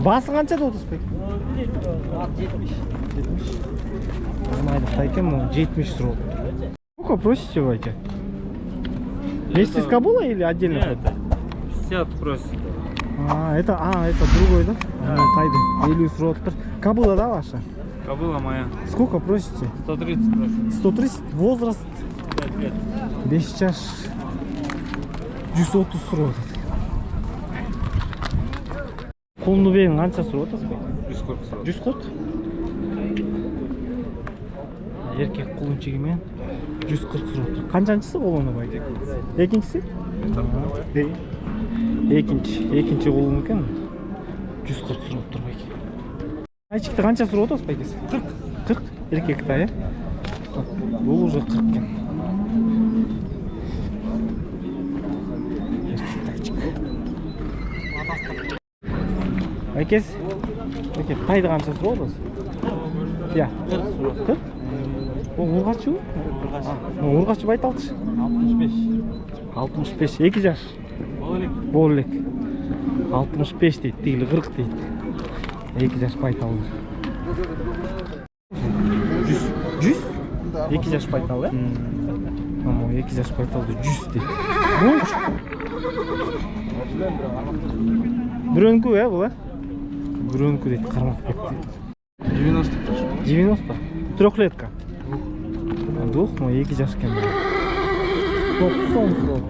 Басы қаншада отызбек? 70. Нормально, екен, 70 срок. Сколько просите, Вайка? Вместе с Кабула или отдельно? Нет, 50 просит. Это другой, да? Тайды, 50 срок. Кабула, да, ваша? Кобыла моя. Сколько просите? 130 просит. 130, возраст? 5 лет. 5 жаш. 130 срок. Қолны берің қанша сұрап отырсыз? 140 сұрап. 140? Еркек құлыншегімен 140 сұрап отыр. Қаншаншысы қолыны байды? Екіншісі? Екінші қолын екен 140 сұрап отыр байке. Айчықты қанша сұрап отырсыз байкесі? 40? Еркекті, е? Бұл уже 40 кен. Айкес, тайды қанша сұрап отырсыз? Я. 40? Ол ұрғашы ма? Ұрғашы байталшы? 65. 65, 2 жаш. Болылек. 65 дейді, дегілі 40 дейді. 2 жаш байталды. 100? 2 жаш байталды, е? 2 жаш байталды 100 дейді. Бүрөнкі, е, бұл, е? Бүрөнкі дейді, қармақ бекті. 90 прошу. 90? Трехлетка? Двух, но 2 жаш кен. 90 сұрап.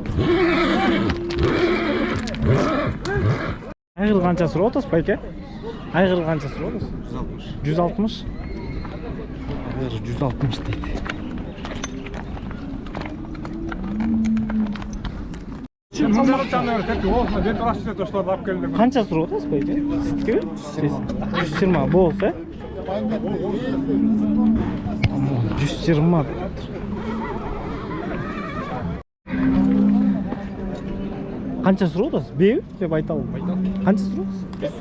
Айғыр қанша сұрап отырсыз, байке? Айғыр қанша сұрап отырсыз? 160. 160? Айғыр 160 дейді. Қанша сұрап отырсыз, байке? Сіздікі? 120 болса, е? 120. Қанша сұрап отырсыз? Беу деп айталым. Қанша сұрап отырсыз?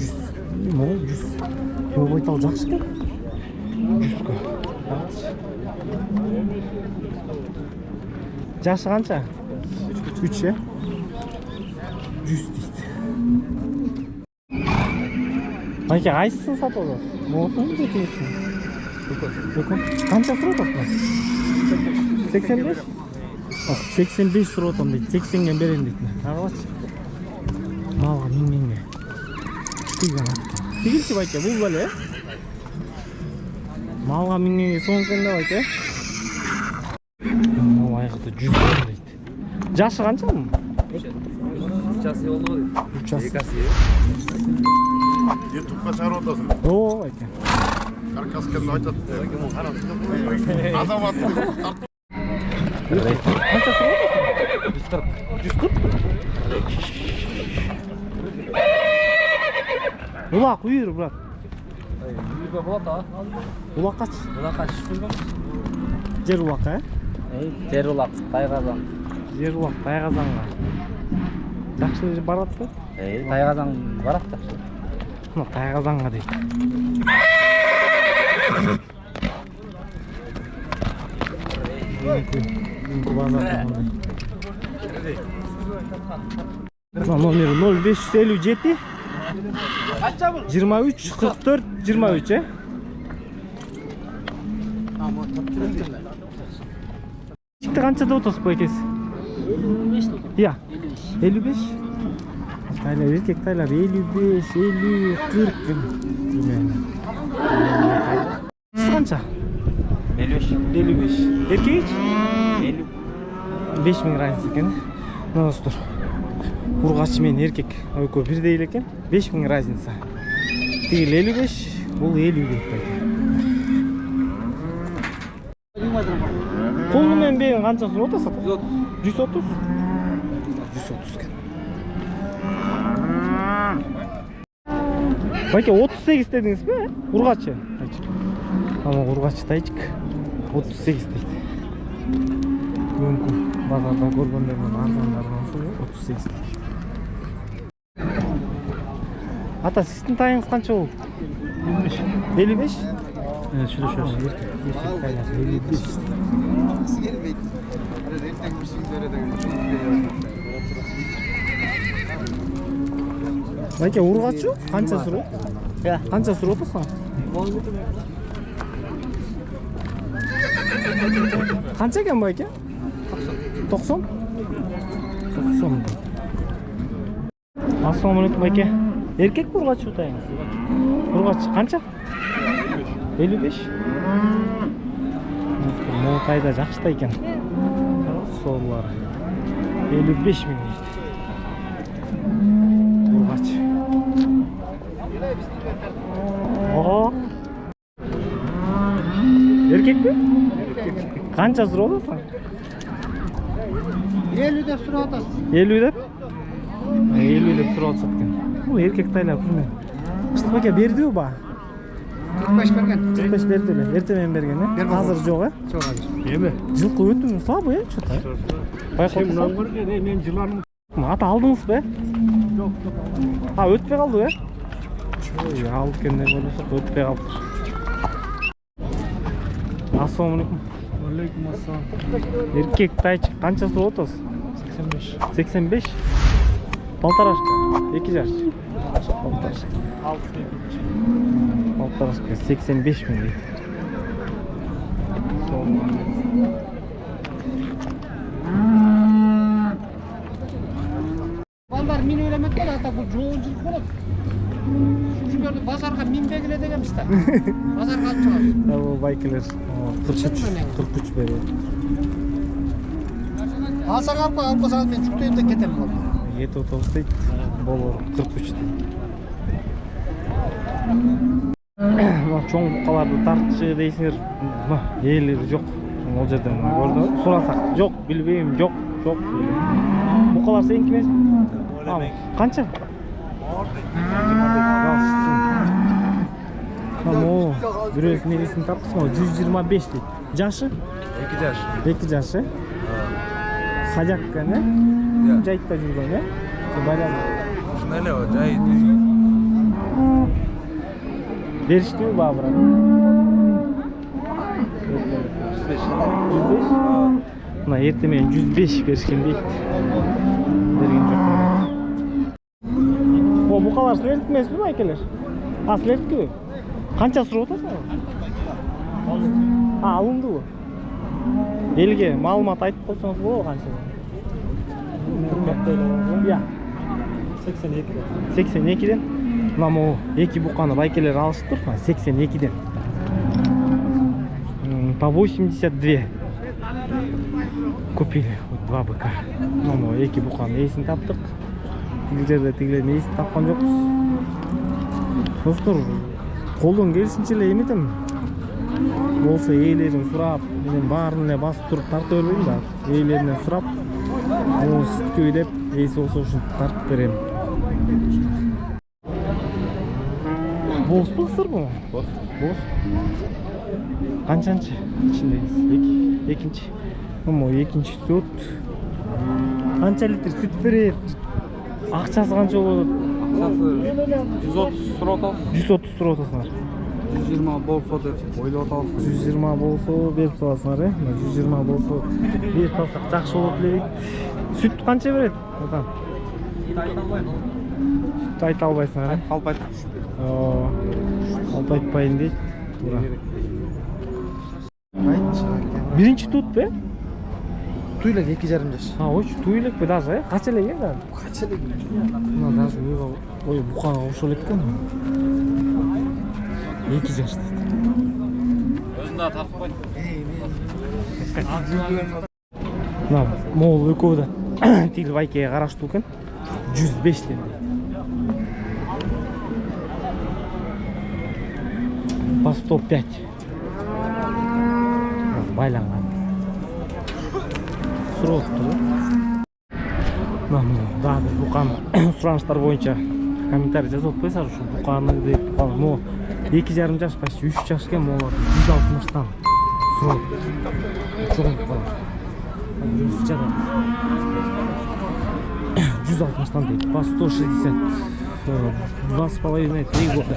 100. Мол 100. Бұл айтал жақсы кен? 100 ке. Жашы қанша? 3, е? 100 дейді. Байке, қайсысын сатып отырсыз? Молсын, жетейсің? Бүкін. Қанша сұрап отырсыз? 85? 85 сұрап отырмын дейді, 80-ген берем дейді. Ағалашы. Малға мен-менге. Түйген атты. Түйгілші байке, бұл бәлі, е? Малға мен-менге соңқында байке. Мал айғыды 100 берем дейді. Жашы қанша мұн? 3 жасы олды ғой. 3 жасы. Ютубқа шығарып отырсың. О, байке. Каркасканды айтады. Азамат. Қанша сұрап отырсың? 140. 140? Улақ үйір, брат. Үйірге болады, а? Улақ қач? Улақ қач шүргім? Жер улақ, ә? Жер улақ, Тайғазан. Жер улақ, Тайғазанға. Жақшы барады ба? Тайғазан барады жақшы. Тайғазанға дейді. Бүгінгі базар номері 0557 23 44 23, е? Шықты қаншада отырсыз байкесі? 55. Я, 55? Тайлар, еркек тайлар 55, 50, 40 күн. Сіз қанша? 55. Еркек? 50. 5000 разница екен. Достар. Ұрғашы мен еркек өйкі бірдейл екен. 5000 разница. Тегіл 55, бұл 50 дейді байке. Қолымен бейін қанша сұрап отырсыз? 130. 130 кен. Байке 38 дедіңіз бе? Ұрғачы. Ama ұрғачы тайчык 38 дейді. Мүмкін базарда көргендермен арзандарынан сол 38 дейді. Ата, сіздің тайыңыз қанша болды? 55? Şöyle erkek taylar 55. Байке ургачу? Канча суроо? Канча суроо атасың? Канча экен байке? 90? 90. Assalomu alaykum aka. Erkek urg'achi o'taymiz. Urg'achi qancha? 55. Mo'tayda yaxshida ekan. So'llar 55 ming deydi. Urg'achi. Oo. Erkekmi? Qancha so'rayapsan? 50 deb so'rayapsiz. 50 deb? 50 deb so'rayapsan ekan. Bu erkek taylab shuni. Qishtib aka berdi-yu ba. 45 bergan. 45 berdi-le. Ertamen bergan, hozir yo'q, a? Yo'q hozir. Nima? Жылқы өтті слабый, что-то. Байқалды. мен жылан Ата алдыңыз бе? жоқ. Өтпей қалды, бе? Ой, алып кенде болса, өтпей қалды. Ассалаумалейкум. Алейкум ассалам. Еркек тайчик қанша сұрап отырсыз? 85. 85. Полторашка. 2 жаш. Полторашка. 6. Полторашка 85 мың дейді. Балдар мен ойлаймын да ата бұл жолын жүріп болады. Шүкірді базарға минбегіле дегенбіз та. Базарға алып шығамыз. Бұл байкелер 43 береді. Алсаң алпасаңыз мен жүктейін де кетемін болды. 7.30 дейді. Бұл 43 дейді. Чоң бұқаларды тартшы дейсіңдер, елері жоқ. Ол жерден көрді. Сұрасақ, жоқ, білбеймін, жоқ. Бұқалар сенікі емес пе? Қанша? Біреуісін елесін таптық, 125 дейді. Жашы? 2 жаш. 2 жашы? Хадякка, не? Жайтта жүрген, не? Шынайлы, жай. Берішті ме ба, брат? 105? Мына ертемен 105 берішкен дейді. Берген жоқ. Бұқалар сілердік емес пе, байкелер? Сілердік ке? Қанша сұрап отырсың? Алынды бұл. Елге малымат айтып қойсаңыз болады қанша? 82-ден? Мына 2 бұқаны байкелер алышып тұр, 82-ден. По 82. Купили 2 быка. Мына 2 бұқаны есін таптық. Тигілердің есін тапқан жоқпыз. Достар, қолдан келсіншеле еметім. Болса ейлерін сұрап, менен барын басып тұрып тарты өрбеймін да. Ейлерінен сұрап, оны сүтке өйдеп, ейсі олса үшін тартып беремін. Боз бұқсыр бұл? Боз. Қаншаншы? Ішіндегіз? Екінші. Екінші сүт. Қанша литр сүт береді? Ақшасы қанша болады? Ақшасы 130 сұрап 130 сұрап отырсыңар. 120 болса деп ойлап отырсыз. 120 болса беріп саласыңар, 120 болса беріп салсақ жақсы болады дейді. Сүт қанша береді? Сүт айта албайсыңар, Қалып айтып. Алып айтпайын дейді. Бірінші тут бе? Туйлек 2,5 жаш. Ойшы туйлек бе даже, қача лек еді? Қача лек? Мына даже бұқаға ұшыл еткен. 2 жаш дейді. Өзінде тартып қой. Мына мол өкөді тегіл байкеге қарашты өкен 105-тен дейді. По 105. Байланған. Сұрап тұр. Дағы бір бұқаны сұраныштар бойынша комментарий жазып қойсар үшін бұқаны деп бұқаны. 2,5 жаш, почти 3 жаш кен олар 160-тан сұрап. Çoğun бұқаны. 160-тан дейді. По 160. 2,5-3 года.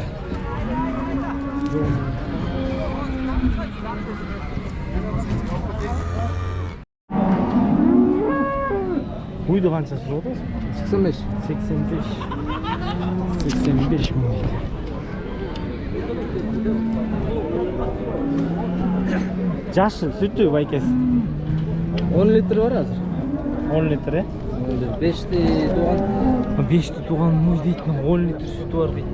Uydu қанша сұрап отырсың? 85. 85. 85 мың дейді. Жашы, сүті байкесі. 10 литр var hazır. 10 литр, е? 5'te doğan. 5'te туған мой дейді, 10 литр сүті бар дейді.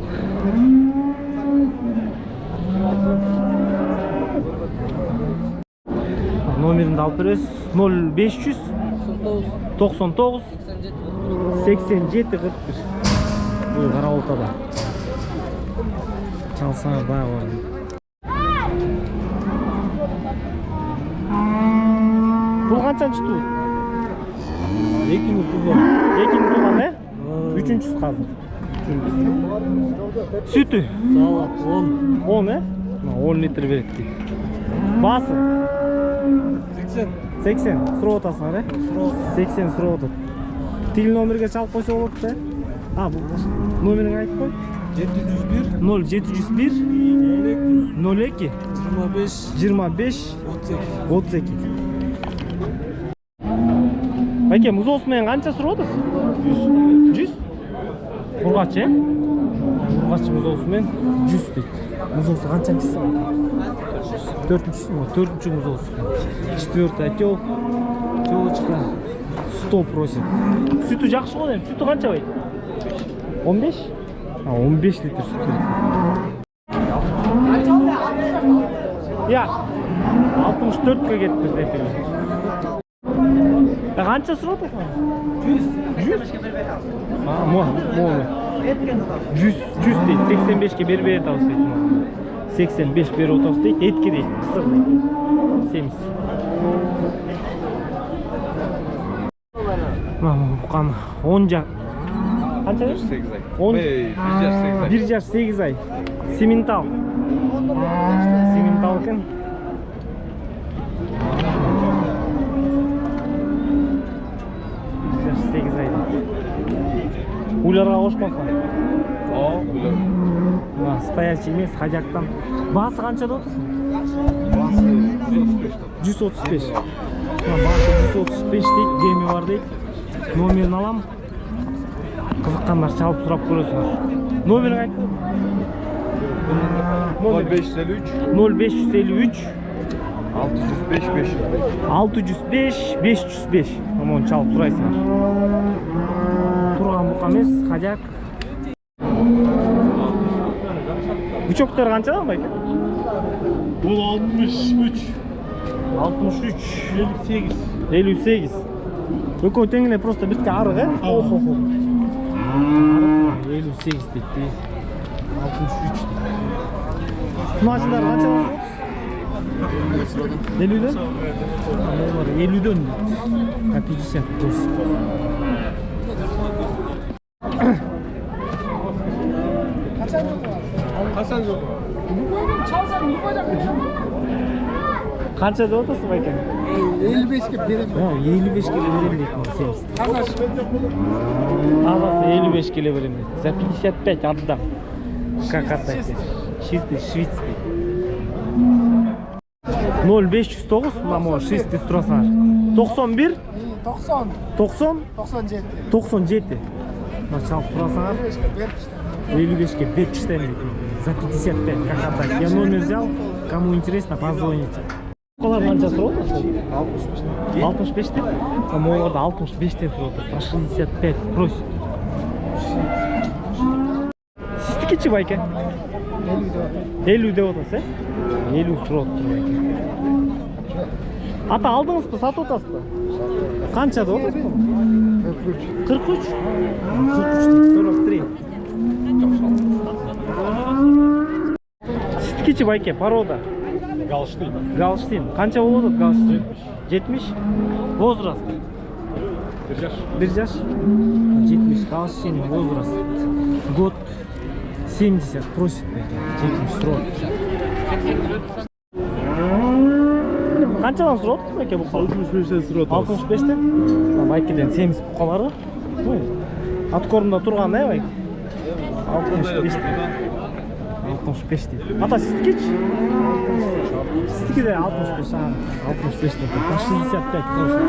Номерінде алып бересіз. 0500 99 87 41. Бұл қара ортада. Çalsana bayağı var. Бұл қаншаншы ту? Екінші туған, е? Үшіншісі қазір. Sütü? 10, е? 10 литр береді дейді. Басы? 80. Сұрау отасыңар, е? 80 сұрау отады. Тегіл номерге чалып қойса болады, е? Бұл номерін айтып қой. 0701 02 25 32. Байке, мұз осымен қанша сұрау отасың? 100? Ұрғач, е? Ұрғач мұз осымен 100 дейді. Мұз осы қаншаншысы? 4-ші мұз осы. 4-ті әтеу. Телочка 100 просит. Sütü жақшы ғой, sütü қанша бай? 15? 15 литр süt береді. Я, 64-ке кетті әтеу. Қанша сұрау отасың? 100? Моны. 100 дейді, 85-ке бербей атауыз дейді. 85 бері отауыз дейді, етке дейді, қысыр дейді. Семіз. Бұқаны 10 жақ. Қанша дейді? 1 жаш 8 ай. Сементал. Сементал кен. Үйларға қошқансан? Стоячий емес, хадяктан. Басы қаншада отырсын? Bası 135. Басы 135 дейді, демі бар дейді. Номерін алам. Қызыққандар шалып сұрап көресіңдер. Номерін айтты? 0553 605 505. Оны чалып сұрайсыңдар. Тұрған бұқа емес, хадяк. Бычоктар қаншадан байке? Бұл 63. 58. Өкөй теңіне просто бітке арық, е? 58 дейді. 63. Құнашындар қаншадан? 50-ден? 50-ден дейді. 50 просит. Hasan yok. Қаншада отырсың байке? 55'ke verelim. 55 келе берем дейді, семіз. Тазасы 55 келе берем дейді. За 55 отдам. Как отдать? Чистый швейцарский. 0509, мамо, 6 тұрасыңар. 91? 90? 97. Чалып тұрасыңар. 55-ке беріп штайм дейді. За 55, как отдать? Я номер взял, кому интересно, позвоните. Қолар қанша сұрау отыр? 65 деп? Оларда 65-тен сұрау отыр. По 65 просит. Сіздікечі байке? 50 деп отасы, е? 50 сұрау отыр байке. Ата алдыңыз ба, сатып отасыз ба? Қанша деп отасыз ба? 43? 43, 43. Сіздікечі байке, порода? Галштин. Қанша болып отыр Галштин? 70? Возраст? 1 жаш? 70. Галштин возраст. Год 70 просит. 70 сұрау. Қаншадан сұрау отыр байке бұқал? 65'ten sıra oturuz. 65'тен? Байкеден 70 бұқалары. Аткорында тұрған, е байке? 65'тен. 65 дейді. Ата сіздікечі? Сіздікі де 65, 65 дейді. 65 просит.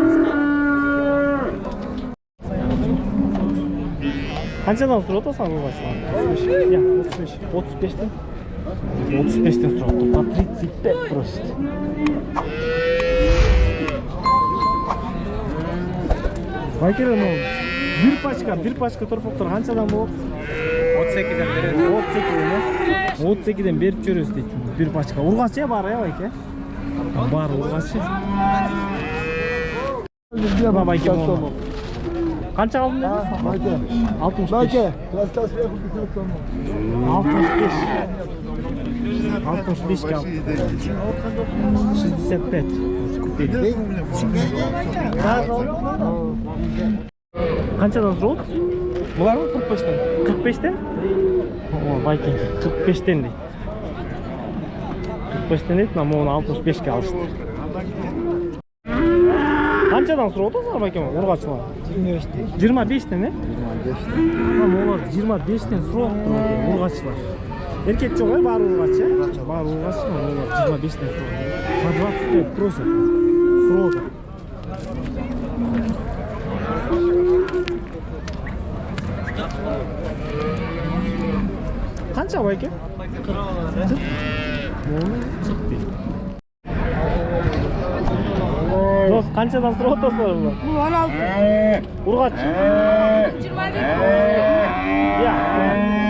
Қаншадан сұрап отырсың ұрғашылар? 35. Я, 35. 35-тен? 35-тен сұрап отыр. По 35 просит. Байкер, ну, bir пачка торпақтар қаншадан болады? 32'den береді. 32-ден беріп жүрөбүз дейт. Bir пачка. Ургачы бар, байке? Бар, ургачы. Ба, байке, болма. Қанша алдың дедіңіз? Байке. 65. Байке. Рассказ сверху 65 алdım. 65. Купили. Қаншадан сұрап отырсыз? Бұлар ма 45'ten? 45-тен? О, байке, 45-тен дейді. 45-тен дейді, но оны 65-ке алышты. Қаншадан сұрап отырсыздар байке, ұрғашылар? 25-тен, е? 25-тен. Олар 25-тен сұрап отыр, ұрғашылар. Еркек жоқ, бар ұрғашы, бар ұрғашы, олар 25-тен сұрап. По 25 просят. Сұрап отыр. Қанша байке? 40. Дос, қаншадан сұрап отырсыздар бұлар? Бұл 16. Ұрғашы? 21. Я.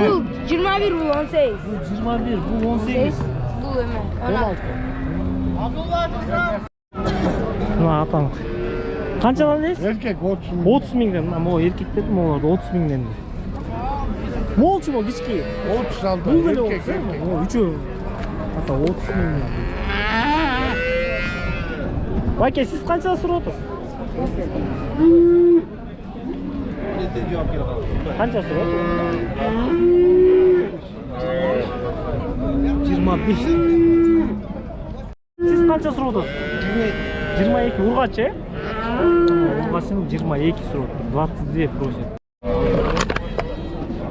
Бұл 21, бұл 18. Бұл 21, бұл 18. Бұл еме. 16. Мына атам. Қаншадан дейсіз? Erkek 30. 30 мыңдан. Мо еркек дедім, оларды 30 мыңдан дейді. Молчу мо кички. 36. Бұл келе Erkek, 30 erkek. мыңдан. Үчөө. Ата 30 мыңдан. Байке, сіз қаншадан сұрап отырсыз? Қанша сұрап отырсыз? 25. Сіз қанша сұрап отырсыз? 22. Ұрғашы, е? Ұрғашының 22 сұрап отыр. 22 просит.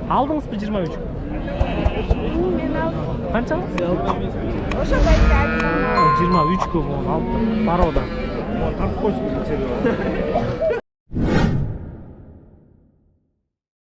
Алдыңыз ба 23? Қанша? Оша қайсы 23 көп оны алып тұр. Бар одан. Тартып қойсын.